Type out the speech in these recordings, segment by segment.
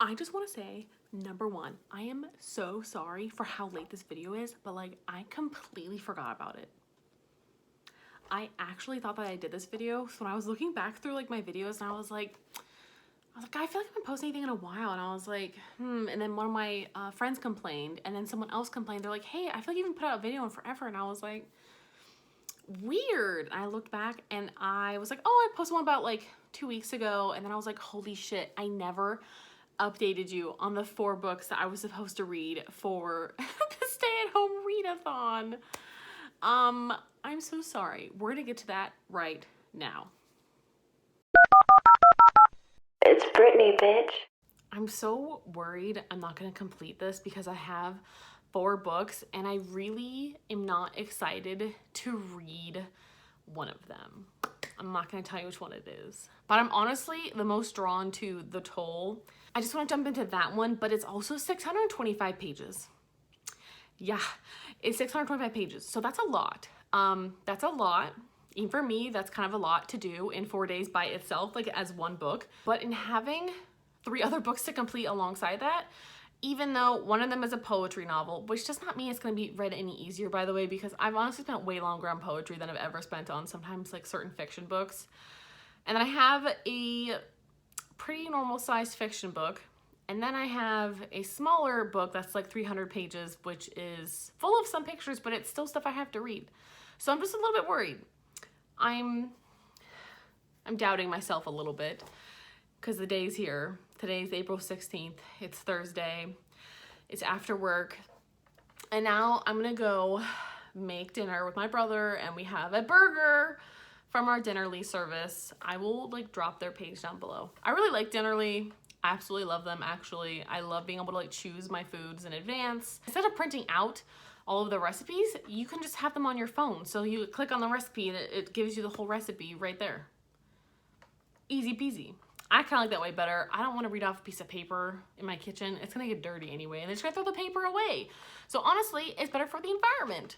I just want to say, number one, I am so sorry for how late this video is, but like I completely forgot about it. I actually thought that I did this video, so when I was looking back through like my videos and I was like, I feel like I haven't posted anything in a while, and I was like, and then one of my friends complained, and then someone else complained. They're like, hey, I feel like you haven't put out a video in forever, and I was like, weird. And I looked back and I was like, oh, I posted one about like 2 weeks ago, and then I was like, holy shit, I never updated you on the 4 books that I was supposed to read for the stay-at-home readathon. I'm so sorry. We're gonna get to that right now. It's Brittany, bitch. I'm so worried I'm not gonna complete this because I have 4 books and I really am not excited to read one of them. I'm not gonna tell you which one it is, but I'm honestly the most drawn to The Toll. I just want to jump into that one, but it's also 625 pages. Yeah, it's 625 pages, so that's a lot. That's a lot. Even for me, that's kind of a lot to do in 4 days by itself, like as one book. But in having 3 other books to complete alongside that, even though one of them is a poetry novel, which does not mean it's going to be read any easier, by the way, because I've honestly spent way longer on poetry than I've ever spent on sometimes like certain fiction books. And then I have a pretty normal sized fiction book. And then I have a smaller book that's like 300 pages, which is full of some pictures, but it's still stuff I have to read. So I'm just a little bit worried. I'm doubting myself a little bit because the day's here. Today's April 16th. It's Thursday. It's after work. And now I'm gonna go make dinner with my brother, and we have a burger from our Dinnerly service. I will like drop their page down below. I really like Dinnerly. I absolutely love them, actually. I love being able to like choose my foods in advance. Instead of printing out all of the recipes, you can just have them on your phone. So you click on the recipe and it gives you the whole recipe right there. Easy peasy. I kind of like that way better. I don't want to read off a piece of paper in my kitchen. It's going to get dirty anyway, and they're just going to throw the paper away. So honestly, it's better for the environment.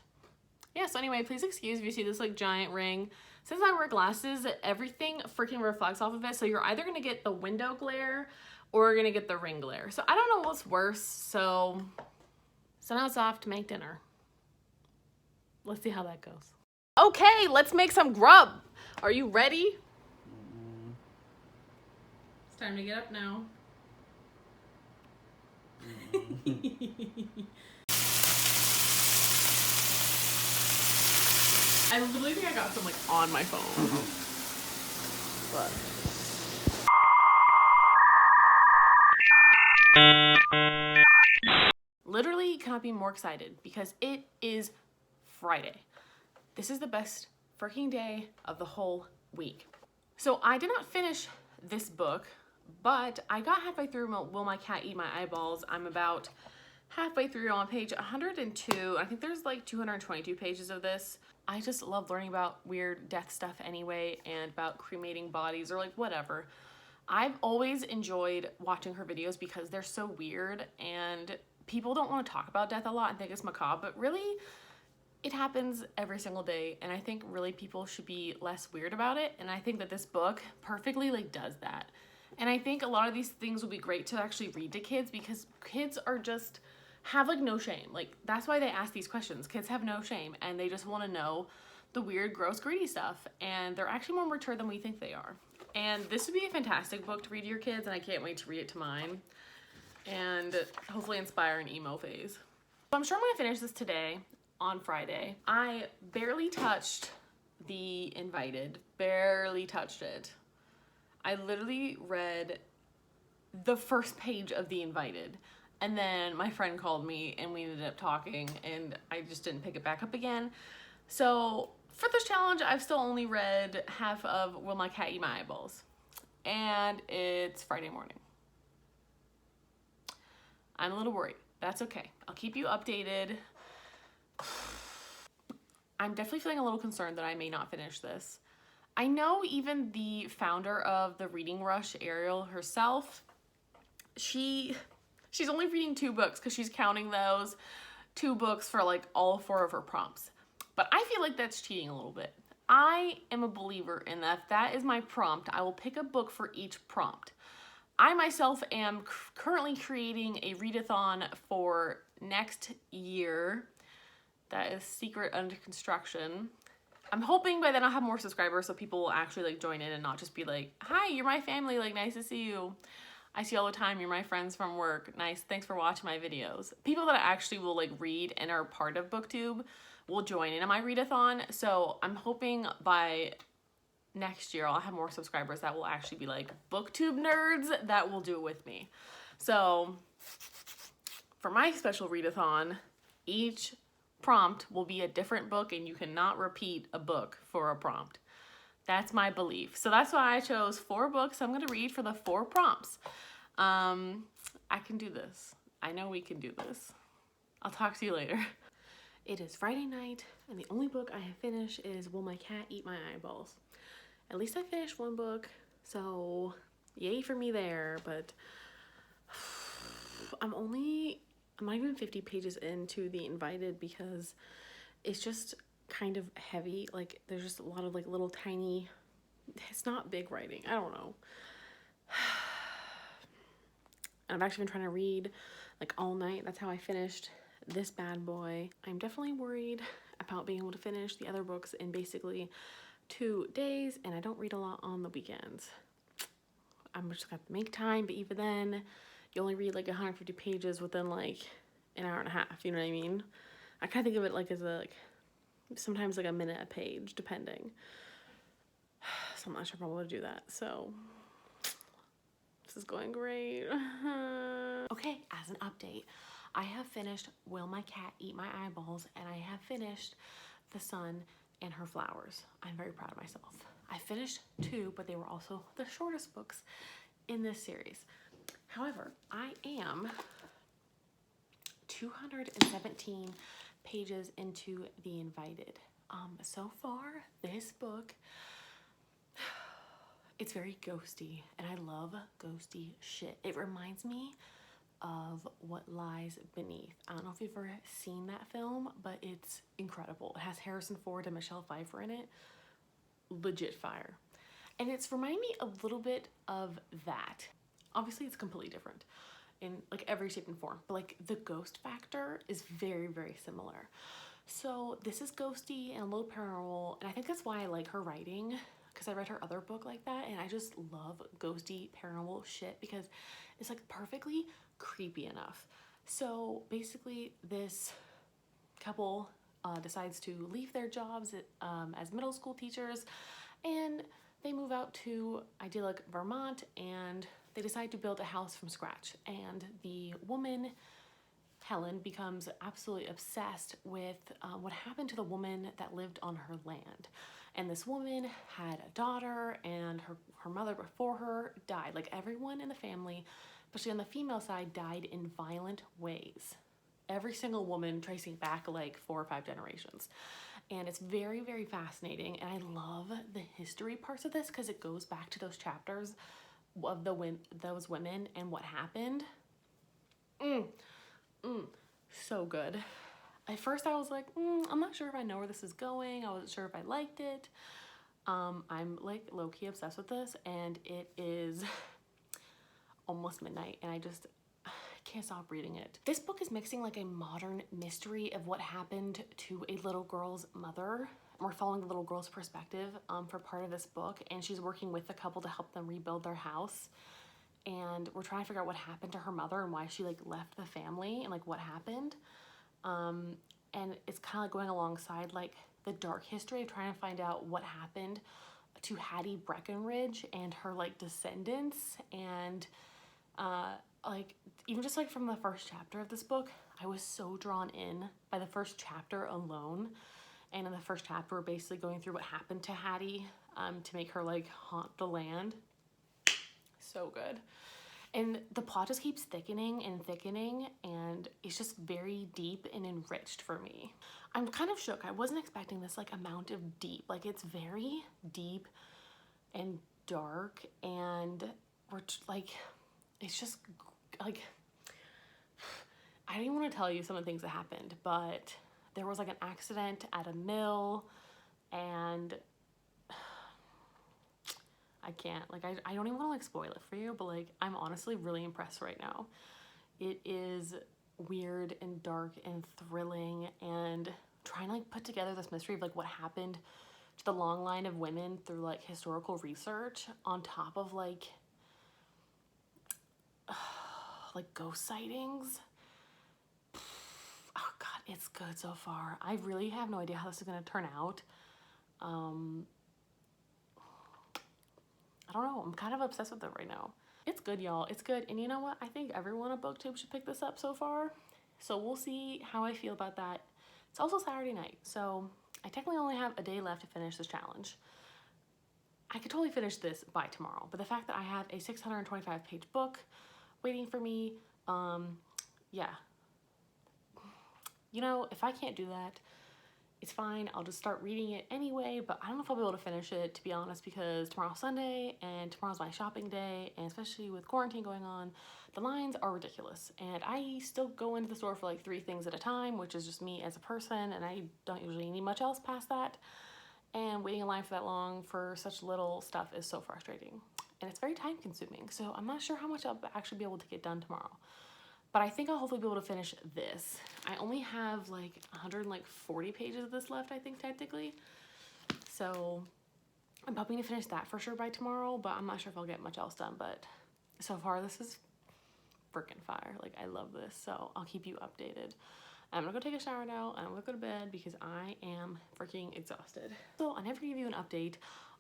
Yeah, so anyway, please excuse if you see this like giant ring. Since I wear glasses, everything freaking reflects off of it. So you're either going to get the window glare or you're going to get the ring glare. So I don't know what's worse. So now it's off to make dinner. Let's see how that goes. Okay, let's make some grub. Are you ready? It's time to get up now. I literally think I got some like on my phone. But literally cannot be more excited because it is Friday. This is the best freaking day of the whole week. So I did not finish this book, but I got halfway through Will My Cat Eat My Eyeballs. I'm about halfway through on page 102. I think there's like 222 pages of this. I just love learning about weird death stuff anyway, and about cremating bodies or like whatever. I've always enjoyed watching her videos because they're so weird, and people don't want to talk about death a lot and think it's macabre, but really it happens every single day, and I think really people should be less weird about it. And I think that this book perfectly like does that. And I think a lot of these things would be great to actually read to kids, because kids are just have like no shame. Like that's why they ask these questions. Kids have no shame and they just want to know the weird, gross, greedy stuff, and they're actually more mature than we think they are. And this would be a fantastic book to read to your kids, and I can't wait to read it to mine and hopefully inspire an emo phase. So I'm sure I'm gonna finish this today on Friday. I barely touched The Invited, barely touched it. I literally read the first page of The Invited, and then my friend called me and we ended up talking, and I just didn't pick it back up again. So for this challenge, I've still only read half of Will My Cat Eat My Eyeballs, and it's Friday morning. I'm a little worried. That's okay. I'll keep you updated. I'm definitely feeling a little concerned that I may not finish this. I know even the founder of the Reading Rush, Ariel herself, she's only reading 2 books because she's counting those 2 books for like all 4 of her prompts. But I feel like that's cheating a little bit. I am a believer in that. If that is my prompt, I will pick a book for each prompt. I myself am currently creating a readathon for next year that is secret under construction. I'm hoping by then I'll have more subscribers so people will actually like join in and not just be like, hi, you're my family, like nice to see you. I see you all the time, you're my friends from work. Nice, thanks for watching my videos. People that actually will like read and are part of BookTube will join in on my readathon. So I'm hoping by next year I'll have more subscribers that will actually be like BookTube nerds that will do it with me. So for my special readathon, each prompt will be a different book and you cannot repeat a book for a prompt. That's my belief. So that's why I chose 4 books I'm going to read for the 4 prompts. I can do this. I know we can do this. I'll talk to you later. It is Friday night and the only book I have finished is Will My Cat Eat My Eyeballs? At least I finished 1 book, so yay for me there, but I'm not even 50 pages into The Invited because it's just kind of heavy. Like there's just a lot of like little tiny, it's not big writing. I don't know. I've actually been trying to read like all night. That's how I finished this bad boy. I'm definitely worried about being able to finish the other books in basically 2 days, and I don't read a lot on the weekends. I'm just gonna have to make time, but even then, you only read like 150 pages within like an hour and a half, you know what I mean? I kind of think of it like as a, like, sometimes like a minute a page, depending. So I'm not sure if I'm able to do that, so this is going great. Okay, as an update, I have finished Will My Cat Eat My Eyeballs, and I have finished The Sun and Her Flowers. I'm very proud of myself. I finished 2, but they were also the shortest books in this series. However, I am 217 pages into The Invited. So far, this book, it's very ghosty, and I love ghosty shit. It reminds me of What Lies Beneath. I don't know if you've ever seen that film, but it's incredible. It has Harrison Ford and Michelle Pfeiffer in it. Legit fire. And it's reminding me a little bit of that. Obviously, it's completely different in like every shape and form, but like the ghost factor is very, very similar. So this is ghosty and a little paranormal, and I think that's why I like her writing, because I read her other book like that, and I just love ghosty paranormal shit because it's like perfectly creepy enough. So basically this couple decides to leave their jobs as middle school teachers, and they move out to idyllic Vermont, and they decide to build a house from scratch. And the woman, Helen, becomes absolutely obsessed with what happened to the woman that lived on her land. And this woman had a daughter, and her mother before her died. Like everyone in the family, especially on the female side, died in violent ways. Every single woman tracing back like 4 or 5 generations. And it's very, very fascinating. And I love the history parts of this because it goes back to those chapters of those women and what happened. So good. At first I was like, I'm not sure if I know where this is going. I wasn't sure if I liked it. I'm like low-key obsessed with this, and it is almost midnight, and I can't stop reading it. This book is mixing like a modern mystery of what happened to a little girl's mother. We're following the little girl's perspective for part of this book, and she's working with the couple to help them rebuild their house. And we're trying to figure out what happened to her mother and why she like left the family and like what happened. And it's kind of like going alongside like the dark history of trying to find out what happened to Hattie Breckenridge and her like descendants. And like even just like from the first chapter of this book, I was so drawn in by the first chapter alone. And in the first chapter, we're basically going through what happened to Hattie to make her like haunt the land. So good. And the plot just keeps thickening and thickening, and it's just very deep and enriched for me. I'm kind of shook. I wasn't expecting this like amount of deep. Like it's very deep and dark, and we're like, it's just like, I don't even want to tell you some of the things that happened, but there was like an accident at a mill, and I can't. Like, I don't even want to like spoil it for you, but like, I'm honestly really impressed right now. It is weird and dark and thrilling, and trying to like put together this mystery of like what happened to the long line of women through like historical research on top of like ghost sightings. Oh god, it's good so far. I really have no idea how this is gonna turn out. I don't know, I'm kind of obsessed with it right now. It's good, y'all. It's good. And you know what? I think everyone at BookTube should pick this up so far. So we'll see how I feel about that. It's also Saturday night, so I technically only have a day left to finish this challenge. I could totally finish this by tomorrow, but the fact that I have a 625 page book waiting for me, yeah. You know, if I can't do that, it's fine. I'll just start reading it anyway, but I don't know if I'll be able to finish it, to be honest, because tomorrow's Sunday and tomorrow's my shopping day, and especially with quarantine going on, the lines are ridiculous. And I still go into the store for like 3 things at a time, which is just me as a person, and I don't usually need much else past that. And waiting in line for that long for such little stuff is so frustrating. And it's very time consuming, so I'm not sure how much I'll actually be able to get done tomorrow. But I think I'll hopefully be able to finish this. I only have like 140 pages of this left, I think, technically. So I'm hoping to finish that for sure by tomorrow, but I'm not sure if I'll get much else done. But so far, this is freaking fire. Like, I love this, so I'll keep you updated. I'm gonna go take a shower now, and I'm gonna go to bed because I am freaking exhausted. So I never gave you an update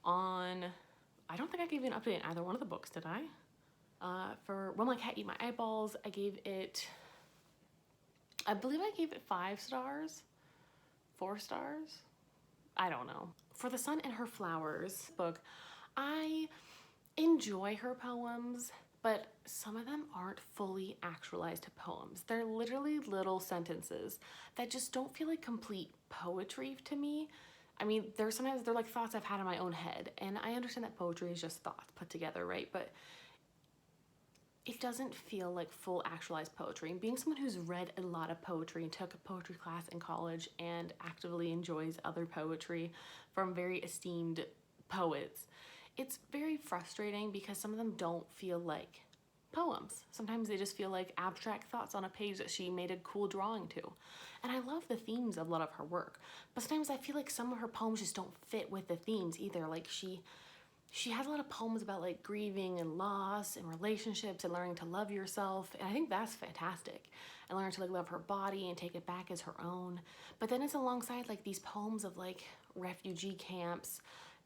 on, I don't think I gave you an update on either one of the books, did I? For When My Cat Eat My Eyeballs, I believe I gave it 5 stars, 4 stars, I don't know. For The Sun and Her Flowers book, I enjoy her poems, but some of them aren't fully actualized poems. They're literally little sentences that just don't feel like complete poetry to me. I mean, they're like thoughts I've had in my own head, and I understand that poetry is just thoughts put together, right? But it doesn't feel like full actualized poetry. And being someone who's read a lot of poetry and took a poetry class in college and actively enjoys other poetry from very esteemed poets, it's very frustrating because some of them don't feel like poems. Sometimes they just feel like abstract thoughts on a page that she made a cool drawing to. And I love the themes of a lot of her work, but sometimes I feel like some of her poems just don't fit with the themes either. Like she has a lot of poems about like grieving and loss and relationships and learning to love yourself, and I think that's fantastic, and learning to like love her body and take it back as her own. But then it's alongside like these poems of like refugee camps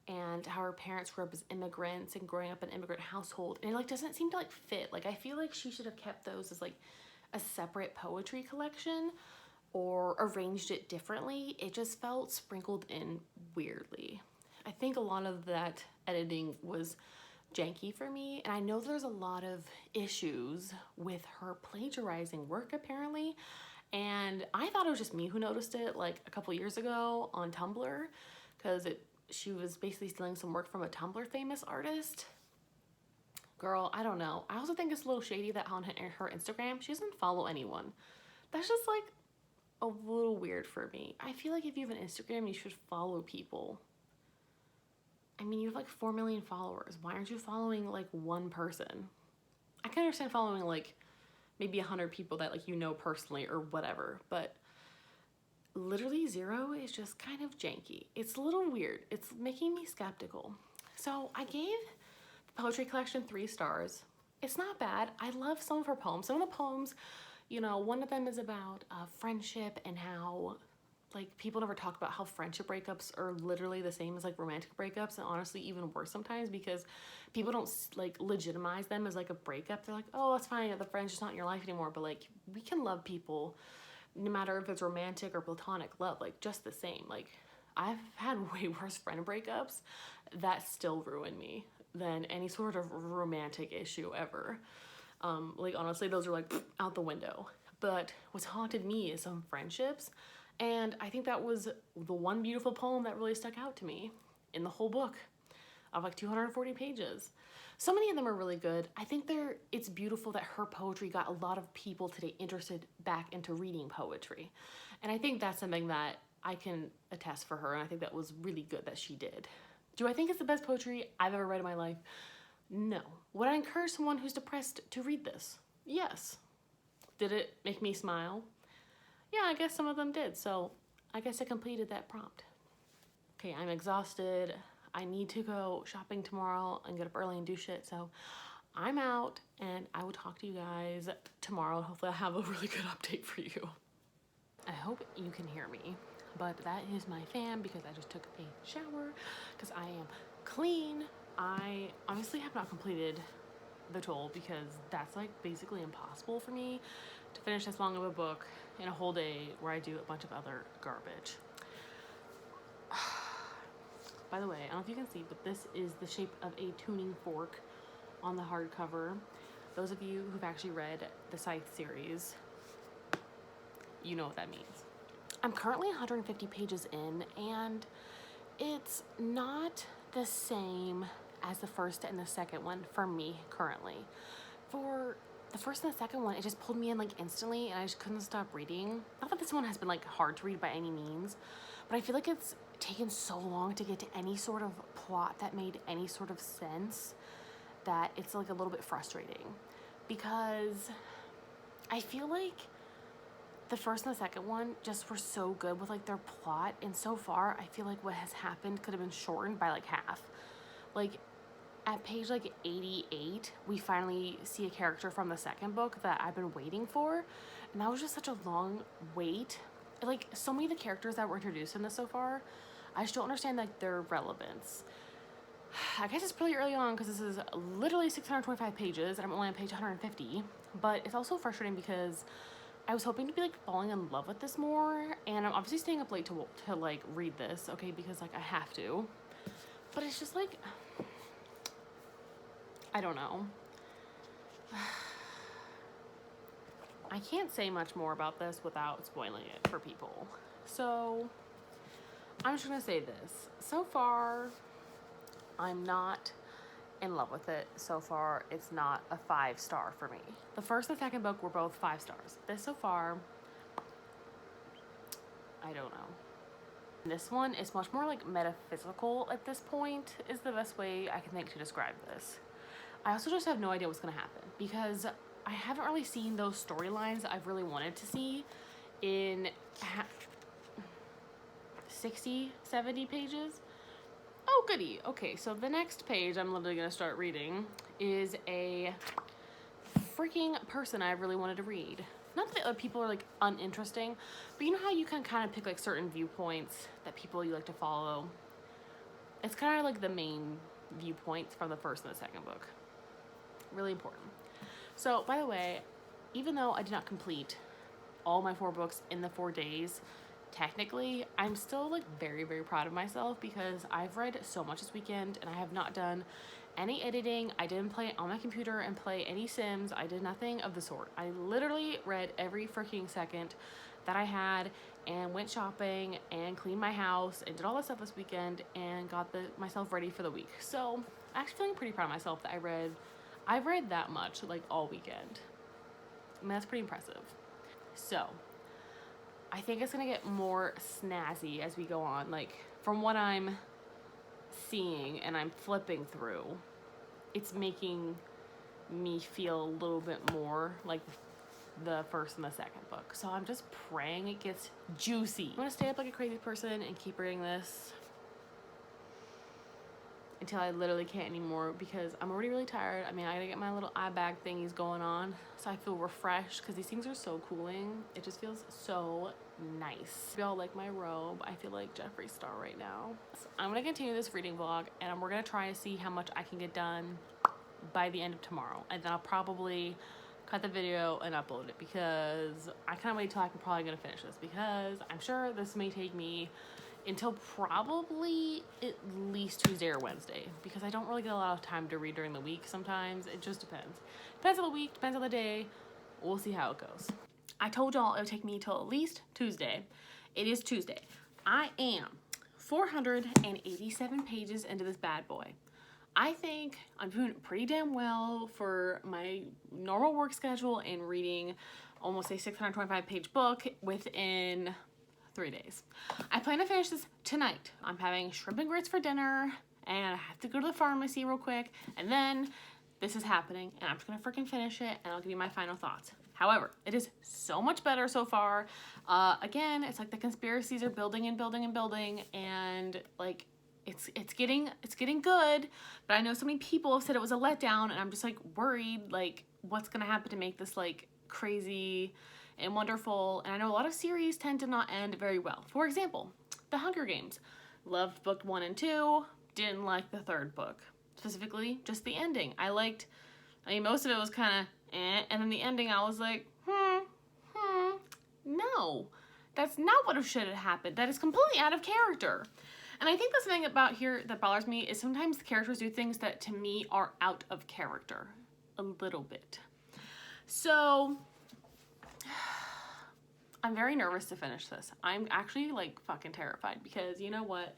and how her parents grew up as immigrants and growing up in an immigrant household, and it like doesn't seem to like fit. Like I feel like she should have kept those as like a separate poetry collection or arranged it differently. It just felt sprinkled in weirdly. I think a lot of that editing was janky for me, and I know there's a lot of issues with her plagiarizing work apparently, and I thought it was just me who noticed it like a couple years ago on Tumblr, because she was basically stealing some work from a Tumblr famous artist. Girl, I don't know. I also think it's a little shady that on her Instagram she doesn't follow anyone. That's just like a little weird for me. I feel like if you have an Instagram, you should follow people. I mean, you have like 4 million followers. Why aren't you following like one person? I can understand following like maybe 100 people that like you know personally or whatever, but literally 0 is just kind of janky. It's a little weird. It's making me skeptical. So I gave the poetry collection 3 stars. It's not bad. I love some of her poems. Some of the poems, you know, one of them is about friendship and how like people never talk about how friendship breakups are literally the same as like romantic breakups, and honestly even worse sometimes because people don't like legitimize them as like a breakup. They're like, oh, that's fine, the friend's just not in your life anymore, but like we can love people no matter if it's romantic or platonic love, like just the same. Like I've had way worse friend breakups that still ruin me than any sort of romantic issue ever. Like honestly, those are like out the window. But what's haunted me is some friendships, and I think that was the one beautiful poem that really stuck out to me in the whole book of like 240 pages. So many of them are really good. I think it's beautiful that her poetry got a lot of people today interested back into reading poetry. And I think that's something that I can attest for her, and I think that was really good that she did. Do I think it's the best poetry I've ever read in my life? No. Would I encourage someone who's depressed to read this? Yes. Did it make me smile? Yeah, I guess some of them did, so I guess I completed that prompt. Okay, I'm exhausted. I need to go shopping tomorrow and get up early and do shit, so I'm out, and I will talk to you guys tomorrow. Hopefully I'll have a really good update for you. I hope you can hear me, but that is my fan because I just took a shower because I am clean. I honestly have not completed the Toll because that's like basically impossible for me to finish this long of a book in a whole day where I do a bunch of other garbage. By the way, I don't know if you can see, but this is the shape of a tuning fork on the hardcover. Those of you who've actually read the Scythe series, you know what that means. I'm currently 150 pages in, and it's not the same as the first and the second one for me currently. For the first and the second one, it just pulled me in like instantly, and I just couldn't stop reading. Not that this one has been like hard to read by any means, but I feel like it's taken so long to get to any sort of plot that made any sort of sense that it's like a little bit frustrating, because I feel like the first and the second one just were so good with like their plot, and so far I feel like what has happened could have been shortened by like half. Like at page like 88, we finally see a character from the second book that I've been waiting for, and that was just such a long wait. Like so many of the characters that were introduced in this so far, I just don't understand like their relevance. I guess it's pretty early on because this is literally 625 pages and I'm only on page 150, but it's also frustrating because I was hoping to be like falling in love with this more, and I'm obviously staying up late to like read this, okay, because like I have to, but it's just like, I don't know. I can't say much more about this without spoiling it for people, so I'm just gonna say this. So far, I'm not in love with it. So far, it's not a 5-star for me. The first and the second book were both 5 stars. This so far, I don't know. This one is much more like metaphysical at this point, is the best way I can think to describe this. I also just have no idea what's gonna happen because I haven't really seen those storylines I've really wanted to see in 60, 70 pages. Oh, goody. Okay, so the next page I'm literally gonna start reading is a freaking person I really wanted to read. Not that other people are like uninteresting, but you know how you can kind of pick like certain viewpoints that people you like to follow? It's kind of like the main viewpoints from the first and the second book. Really important. So, by the way, even though I did not complete all my 4 books in the 4 days, technically, I'm still like very, very proud of myself because I've read so much this weekend and I have not done any editing. I didn't play on my computer and play any Sims. I did nothing of the sort. I literally read every freaking second that I had and went shopping and cleaned my house and did all that stuff this weekend and got myself ready for the week. So I'm actually feeling pretty proud of myself that I've read that much like all weekend. I mean, that's pretty impressive. So I think it's gonna get more snazzy as we go on. Like from what I'm seeing and I'm flipping through, it's making me feel a little bit more like the first and the second book. So I'm just praying it gets juicy. I'm gonna stay up like a crazy person and keep reading this until I literally can't anymore because I'm already really tired. I mean, I gotta get my little eye bag thingies going on so I feel refreshed because these things are so cooling. It just feels so nice. If y'all like my robe, I feel like Jeffree Star right now. So I'm gonna continue this reading vlog and we're gonna try to see how much I can get done by the end of tomorrow, and then I'll probably cut the video and upload it because I can't wait till I'm probably gonna finish this because I'm sure this may take me until probably at least Tuesday or Wednesday because I don't really get a lot of time to read during the week sometimes. It just depends. Depends on the week, depends on the day. We'll see how it goes. I told y'all it would take me till at least Tuesday. It is Tuesday. I am 487 pages into this bad boy. I think I'm doing pretty damn well for my normal work schedule and reading almost a 625 page book within 3 days. I plan to finish this tonight. I'm having shrimp and grits for dinner and I have to go to the pharmacy real quick, and then this is happening, and I'm just gonna freaking finish it, and I'll give you my final thoughts. However, it is so much better so far. Again, it's like the conspiracies are building and building and building, and like it's getting good. But I know so many people have said it was a letdown, and I'm just like worried, like what's gonna happen to make this like crazy and wonderful. And I know a lot of series tend to not end very well. For example, The Hunger Games. Loved book 1 and 2, didn't like the third book. Specifically, just the ending. I mean, most of it was kind of and then the ending I was like, no. That's not what should have happened. That is completely out of character. And I think the thing about here that bothers me is sometimes the characters do things that to me are out of character. A little bit. So, I'm very nervous to finish this. I'm actually like fucking terrified because you know what?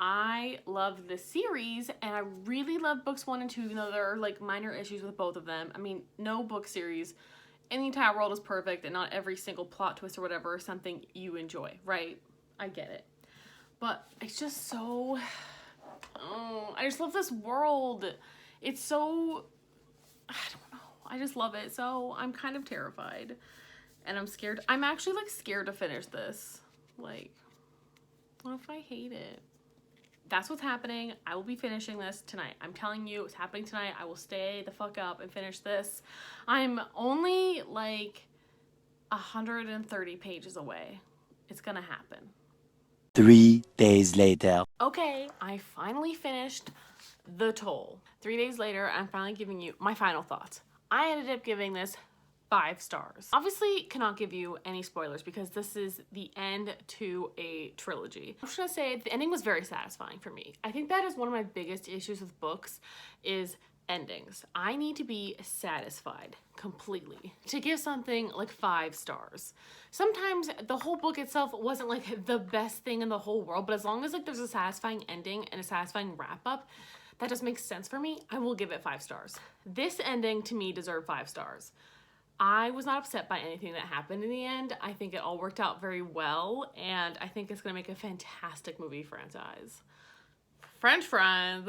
I love this series and I really love books 1 and 2, even though there are like minor issues with both of them. I mean, no book series in the entire world is perfect, and not every single plot twist or whatever is something you enjoy, right? I get it. But it's just so, I just love this world. It's so, I don't know. I just love it. So I'm kind of terrified and I'm scared. I'm actually like scared to finish this. Like, what if I hate it? That's what's happening. I will be finishing this tonight. I'm telling you, it's happening tonight. I will stay the fuck up and finish this. I'm only like 130 pages away. It's gonna happen. 3 days later. Okay, I finally finished The Toll. 3 days later, I'm finally giving you my final thoughts. I ended up giving this 5 stars. Obviously, cannot give you any spoilers because this is the end to a trilogy. I'm just gonna say the ending was very satisfying for me. I think that is one of my biggest issues with books is endings. I need to be satisfied completely to give something like 5 stars. Sometimes the whole book itself wasn't like the best thing in the whole world, but as long as like there's a satisfying ending and a satisfying wrap up, that just makes sense for me, I will give it 5 stars. This ending to me deserved 5 stars. I was not upset by anything that happened in the end. I think it all worked out very well, and I think it's gonna make a fantastic movie franchise. French fries.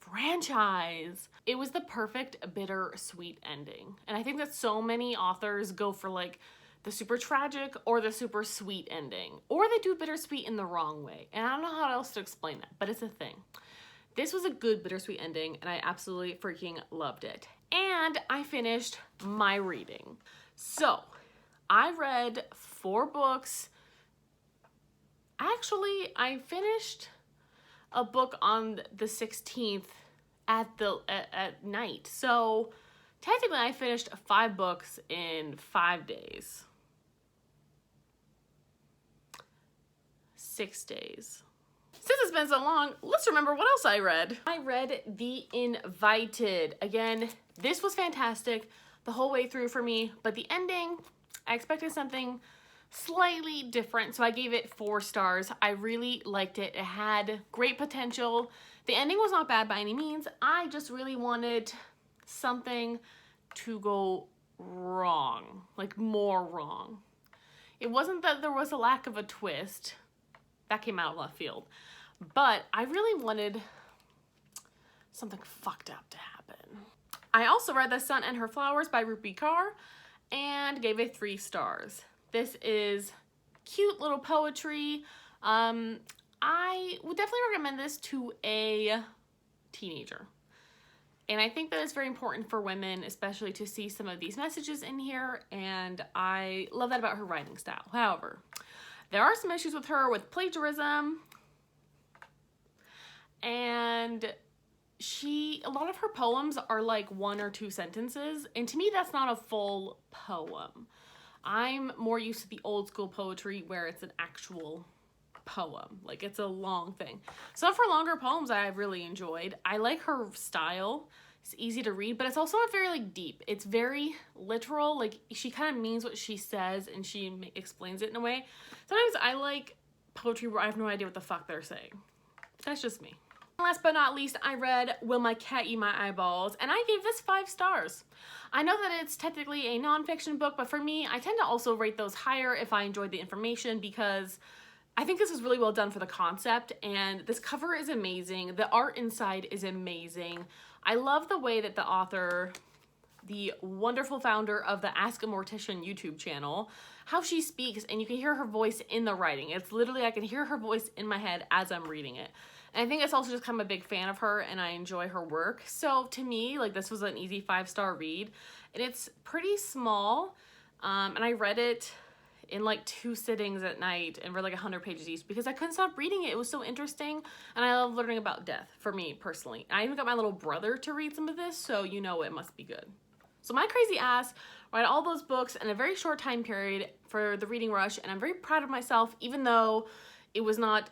Franchise. It was the perfect bittersweet ending. And I think that so many authors go for like the super tragic or the super sweet ending. Or they do bittersweet in the wrong way. And I don't know how else to explain that, but it's a thing. This was a good bittersweet ending, and I absolutely freaking loved it. And I finished my reading. So, I read 4 books. Actually, I finished a book on the 16th at night. So, technically, I finished 5 books in 5 days. 6 days. Since it's been so long, let's remember what else I read. I read The Invited. Again, this was fantastic the whole way through for me, but the ending, I expected something slightly different, so I gave it 4 stars. I really liked it. It had great potential. The ending was not bad by any means. I just really wanted something to go wrong, like more wrong. It wasn't that there was a lack of a twist. That came out of left field. But I really wanted something fucked up to happen. I also read The Sun and Her Flowers by Rupi Kaur and gave it 3 stars. This is cute little poetry. I would definitely recommend this to a teenager. And I think that it's very important for women, especially to see some of these messages in here. And I love that about her writing style. However, there are some issues with her with plagiarism. And a lot of her poems are like 1 or 2 sentences. And to me, that's not a full poem. I'm more used to the old school poetry where it's an actual poem. Like it's a long thing. Some of her longer poems I really enjoyed. I like her style. It's easy to read, but it's also not very like deep. It's very literal. Like she kind of means what she says and she explains it in a way. Sometimes I like poetry where I have no idea what the fuck they're saying. That's just me. Last but not least, I read Will My Cat Eat My Eyeballs, and I gave this 5 stars. I know that it's technically a nonfiction book, but for me, I tend to also rate those higher if I enjoyed the information because I think this is really well done for the concept, and this cover is amazing. The art inside is amazing. I love the way that the author, the wonderful founder of the Ask a Mortician YouTube channel, how she speaks, and you can hear her voice in the writing. It's literally, I can hear her voice in my head as I'm reading it. And I think it's also just I'm a big fan of her and I enjoy her work. So to me, like, this was an easy 5-star read, and it's pretty small. And I read it in like 2 sittings at night and read like 100 pages each because I couldn't stop reading it. It was so interesting, and I love learning about death, for me personally. I even got my little brother to read some of this, so you know it must be good. So my crazy ass read all those books in a very short time period for the reading rush, and I'm very proud of myself, even though it was not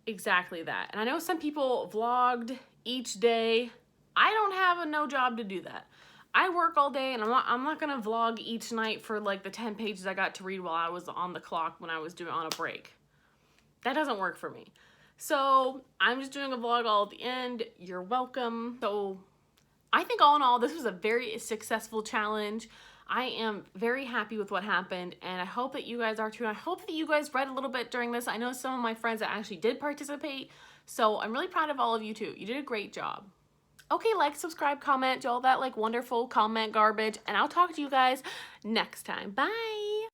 exactly that. And I know some people vlogged each day. I don't have a no job to do that. I work all day, and I'm not gonna vlog each night for like the 10 pages I got to read while I was on the clock when I was doing on a break. That doesn't work for me. So I'm just doing a vlog all at the end. You're welcome. So I think all in all, this was a very successful challenge. I am very happy with what happened, and I hope that you guys are too. I hope that you guys read a little bit during this. I know some of my friends that actually did participate, so I'm really proud of all of you too. You did a great job. Okay, like, subscribe, comment, do all that like wonderful comment garbage, and I'll talk to you guys next time. Bye!